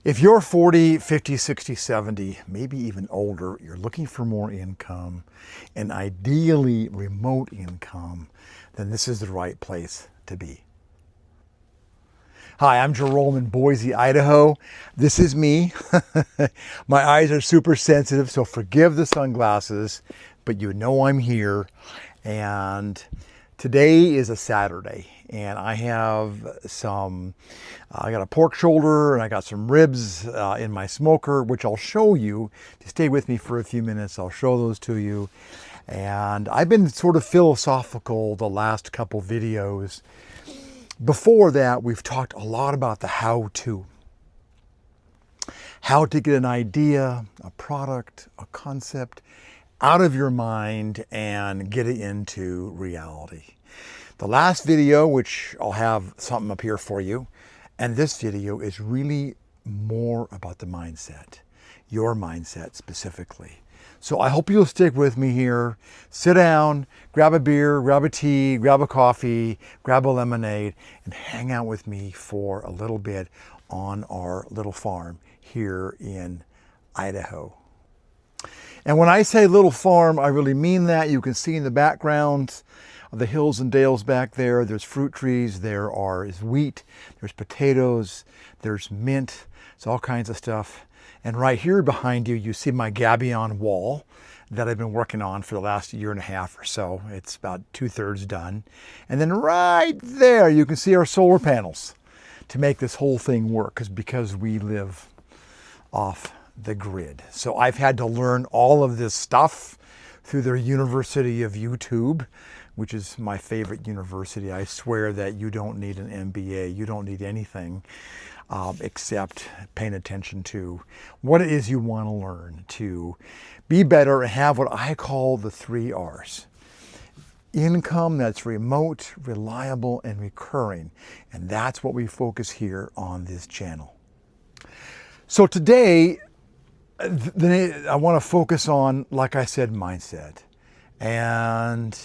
If you're 40, 50, 60, 70, maybe even older, you're looking for more income and ideally remote income, then this is the right place to be. Hi, I'm Jerome in Boise, Idaho. This is me. My eyes are super sensitive, so forgive the sunglasses, but you know I'm here. And today is a Saturday, and I have I got a pork shoulder and I got some ribs in my smoker, which I'll show you. If you stay with me for a few minutes, I'll show those to you. And I've been sort of philosophical the last couple videos. Before that, we've talked a lot about the how-to get an idea, a product, a concept out of your mind and get it into reality. The last video, which I'll have something up here for you, and this video is really more about the mindset, your mindset specifically. So I hope you'll stick with me here. Sit down, grab a beer, grab a tea, grab a coffee, grab a lemonade, and hang out with me for a little bit on our little farm here in Idaho. And when I say little farm, I really mean that. You can see in the background of the hills and dales back there, there's fruit trees, there is wheat, there's potatoes, there's mint, it's all kinds of stuff. And right here behind you, you see my gabion wall that I've been working on for the last year and a half or so. It's about 2/3 done. And then right there, you can see our solar panels to make this whole thing work, because we live off the grid. So I've had to learn all of this stuff through the University of YouTube, which is my favorite university. I swear that you don't need an MBA. You don't need anything except paying attention to what it is you want to learn to be better and have what I call the 3 R's. Income that's remote, reliable, and recurring. And that's what we focus here on this channel. So today, I want to focus on, like I said, mindset. And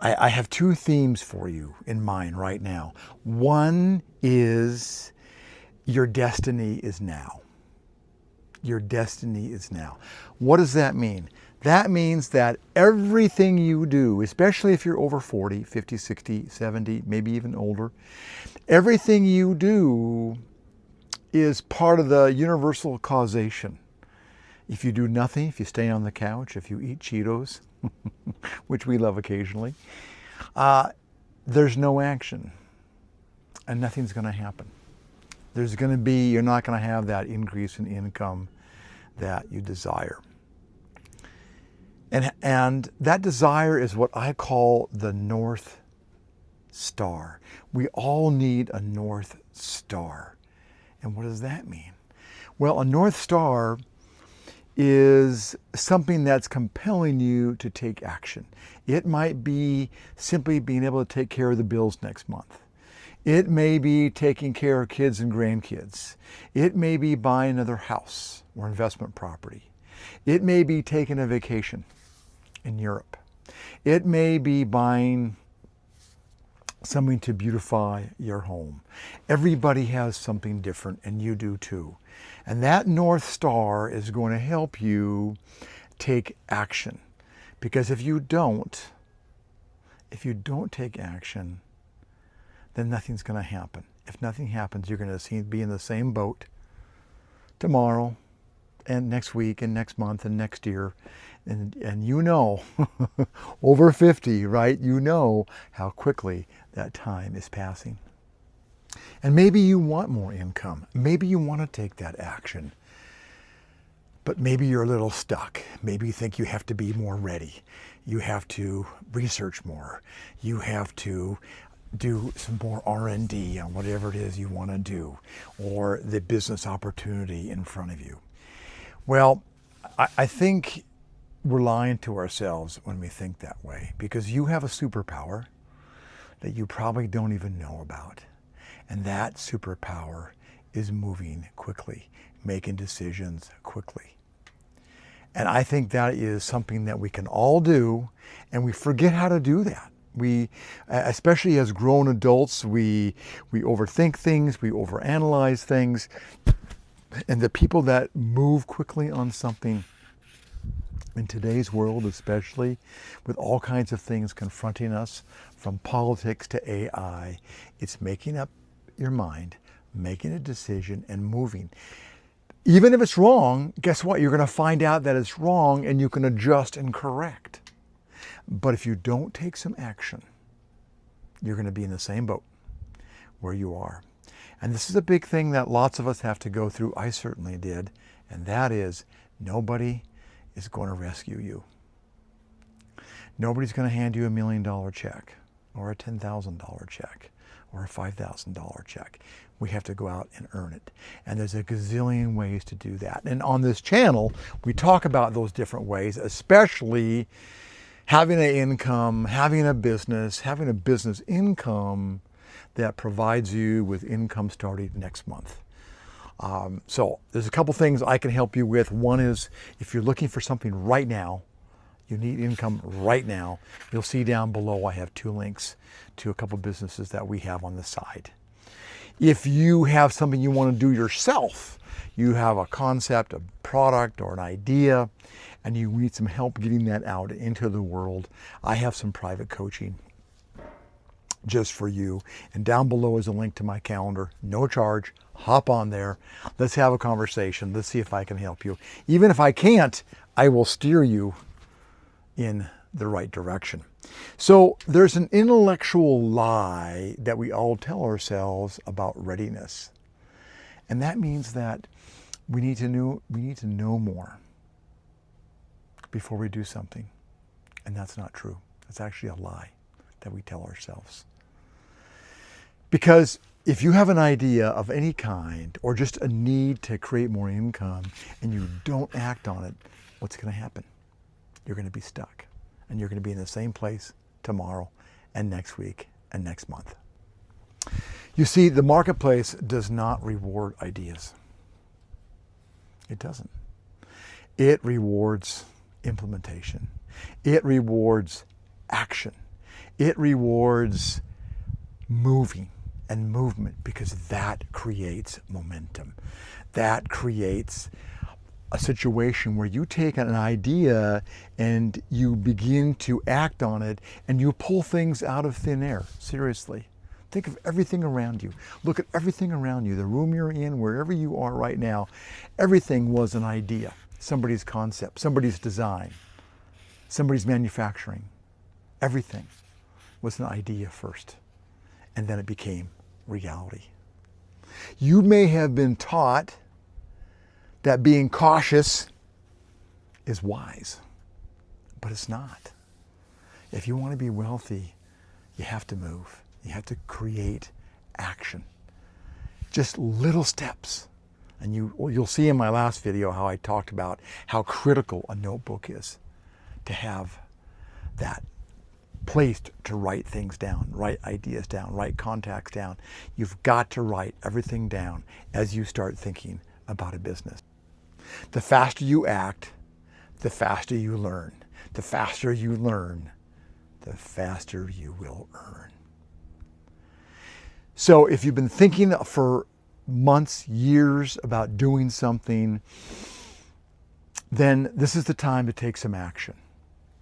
I have 2 themes for you in mind right now. One is your destiny is now. Your destiny is now. What does that mean? That means that everything you do, especially if you're over 40, 50, 60, 70, maybe even older, everything you do is part of the universal causation. If you do nothing, if you stay on the couch, if you eat Cheetos, which we love occasionally, there's no action and nothing's going to happen. You're not going to have that increase in income that you desire. And that desire is what I call the North Star. We all need a North Star. And what does that mean? Well, a North Star is something that's compelling you to take action. It might be simply being able to take care of the bills next month. It may be taking care of kids and grandkids. It may be buying another house or investment property. It may be taking a vacation in Europe. It may be buying something to beautify your home. Everybody has something different, and you do too. And that North Star is going to help you take action. Because if you don't take action, then nothing's going to happen. If nothing happens, you're going to be in the same boat tomorrow and next week and next month and next year. And you know, over 50, right? You know how quickly that time is passing. And maybe you want more income. Maybe you want to take that action. But maybe you're a little stuck. Maybe you think you have to be more ready. You have to research more. You have to do some more R&D on whatever it is you want to do, or the business opportunity in front of you. Well, I think we're lying to ourselves when we think that way, because you have a superpower that you probably don't even know about. And that superpower is moving quickly, making decisions quickly. And I think that is something that we can all do, and we forget how to do that. We, especially as grown adults, we overthink things, we overanalyze things, And the people that move quickly on something in today's world, especially with all kinds of things confronting us, from politics to AI, it's making up your mind, making a decision and moving. Even if it's wrong, guess what? You're going to find out that it's wrong and you can adjust and correct. But if you don't take some action, you're going to be in the same boat where you are. And this is a big thing that lots of us have to go through. I certainly did. And that is, nobody is going to rescue you. Nobody's going to hand you $1 million check or a $10,000 check or a $5,000 check. We have to go out and earn it. And there's a gazillion ways to do that. And on this channel, we talk about those different ways, especially having an income, having a business income that provides you with income starting next month. So there's a couple things I can help you with. One is, if you're looking for something right now, you need income right now, you'll see down below I have 2 links to a couple businesses that we have on the side. If you have something you want to do yourself, you have a concept, a product, or an idea, and you need some help getting that out into the world, I have some private coaching just for you. And down below is a link to my calendar, no charge. Hop on there. Let's have a conversation. Let's see if I can help you. Even if I can't, I will steer you in the right direction. So there's an intellectual lie that we all tell ourselves about readiness. And that means that we need to know more before we do something. And that's not true. It's actually a lie that we tell ourselves. Because if you have an idea of any kind, or just a need to create more income, and you don't act on it, what's going to happen? You're going to be stuck. And you're going to be in the same place tomorrow and next week and next month. You see, the marketplace does not reward ideas. It doesn't. It rewards implementation. It rewards action. It rewards moving and movement, because that creates momentum. That creates a situation where you take an idea and you begin to act on it, and you pull things out of thin air. Seriously. Think of everything around you. Look at everything around you. The room you're in, wherever you are right now, everything was an idea. Somebody's concept, somebody's design, somebody's manufacturing. Everything was an idea first, and then it became reality. You may have been taught that being cautious is wise, but it's not. If you want to be wealthy, you have to move. You have to create action. Just little steps. And you'll see in my last video how I talked about how critical a notebook is to have that placed to write things down, write ideas down, write contacts down. You've got to write everything down as you start thinking about a business. The faster you act, the faster you learn. The faster you learn, the faster you will earn. So if you've been thinking for months, years about doing something, then this is the time to take some action.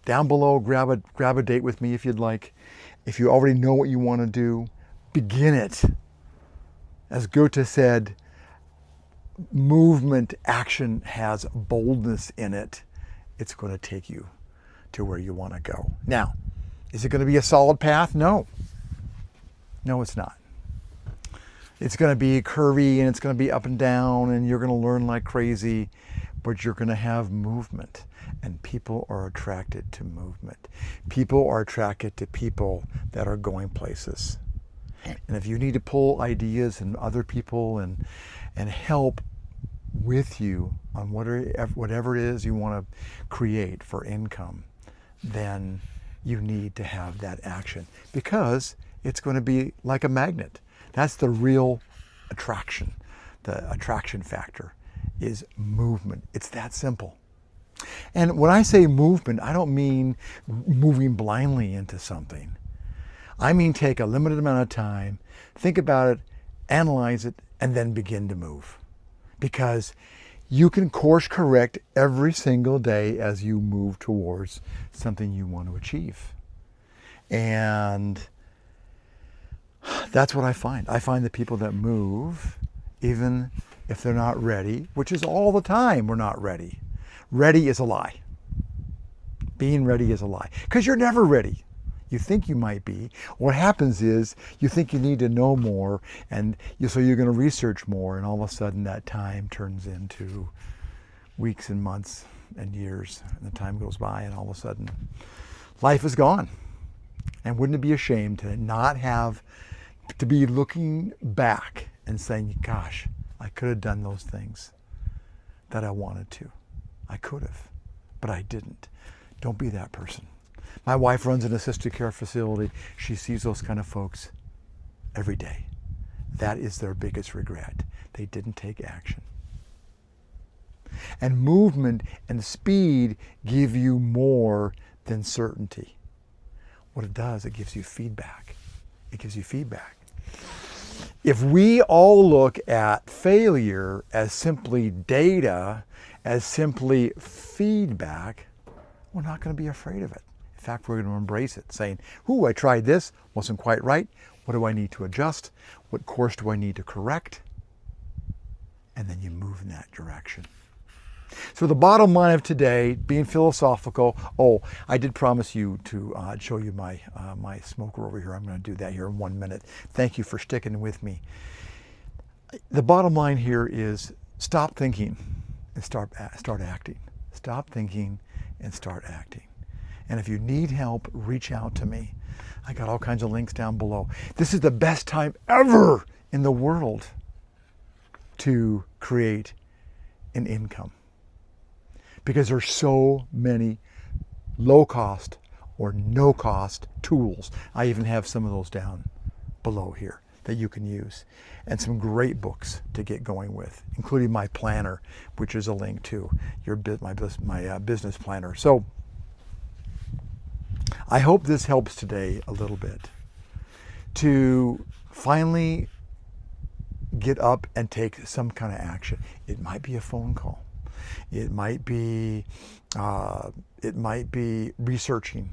Down below, grab a date with me if you'd like. If you already know what you want to do, begin it. As Goethe said, movement, action has boldness in it. It's going to take you to where you want to go. Now, is it going to be a solid path? No. No, it's not. It's going to be curvy, and it's going to be up and down, and you're going to learn like crazy, but you're going to have movement. And people are attracted to movement. People are attracted to people that are going places. And if you need to pull ideas and other people and help with you on whatever it is you want to create for income, then you need to have that action, because it's going to be like a magnet. That's the real attraction. The attraction factor is movement. It's that simple. And when I say movement, I don't mean moving blindly into something. I mean take a limited amount of time, think about it, analyze it, and then begin to move. because you can course correct every single day as you move towards something you want to achieve. And that's what I find. I find the people that move, even if they're not ready, which is all the time we're not ready. Ready is a lie. Being ready is a lie. Because you're never ready. You think you might be. What happens is you think you need to know more, and so you're going to research more, and all of a sudden that time turns into weeks and months and years, and the time goes by, and all of a sudden life is gone. And wouldn't it be a shame to not have to be looking back and saying, gosh, I could have done those things that I wanted to. I could have, but I didn't. Don't be that person. My wife runs an assisted care facility. She sees those kind of folks every day. That is their biggest regret. They didn't take action. And movement and speed give you more than certainty. What it does, it gives you feedback. It gives you feedback. If we all look at failure as simply data, as simply feedback, we're not going to be afraid of it. In fact, we're going to embrace it, saying, I tried this, wasn't quite right. What do I need to adjust? What course do I need to correct? And then you move in that direction. So the bottom line of today, being philosophical, I did promise you to show you my smoker over here. I'm going to do that here in 1 minute. Thank you for sticking with me. The bottom line here is stop thinking and start acting. Stop thinking and start acting. And if you need help, reach out to me. I got all kinds of links down below. This is the best time ever in the world to create an income, because there's so many low-cost or no-cost tools. I even have some of those down below here that you can use, and some great books to get going with, including my planner, which is a link to my business planner. So I hope this helps today a little bit to finally get up and take some kind of action. It might be a phone call. It might be researching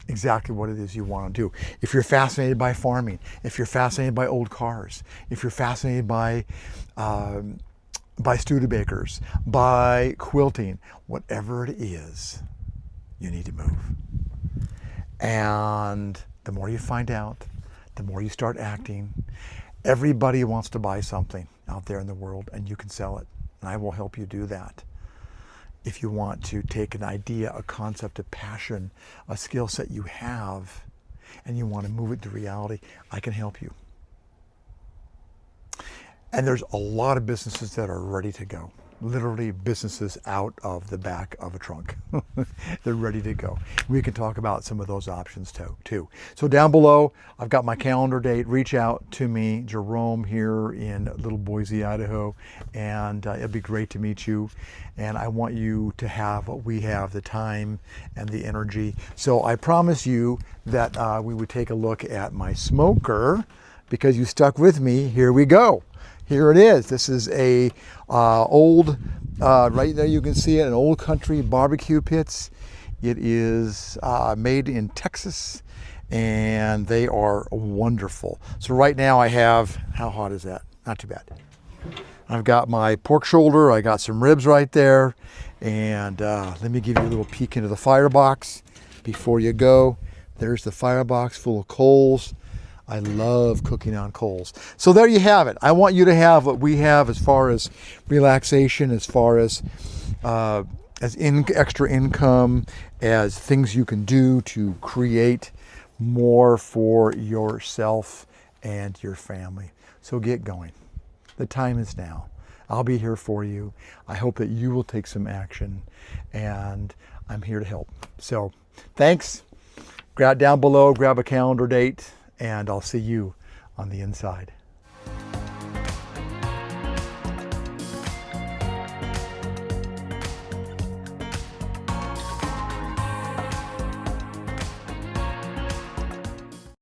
exactly what it is you want to do. If you're fascinated by farming, if you're fascinated by old cars, if you're fascinated by Studebakers, by quilting, whatever it is, you need to move. And the more you find out, the more you start acting. Everybody wants to buy something out there in the world, and you can sell it. And I will help you do that. If you want to take an idea, a concept, a passion, a skill set you have, and you want to move it to reality, I can help you. And there's a lot of businesses that are ready to go. Literally businesses out of the back of a trunk. They're ready to go. We can talk about some of those options too. So down below, I've got my calendar date. Reach out to me, Jerome, here in Little Boise, Idaho, and it'd be great to meet you. And I want you to have what we have, the time and the energy. So I promise you that we would take a look at my smoker, because you stuck with me. Here we go. Here it is. This is a old, right there you can see it, an old country barbecue pits. It is made in Texas, and they are wonderful. So right now I have, how hot is that? Not too bad. I've got my pork shoulder, I got some ribs right there, and let me give you a little peek into the firebox before you go. There's the firebox full of coals. I love cooking on coals. So there you have it. I want you to have what we have as far as relaxation, as far as extra income, as things you can do to create more for yourself and your family. So get going. The time is now. I'll be here for you. I hope that you will take some action, and I'm here to help. So thanks. Grab down below, grab a calendar date, and I'll see you on the inside.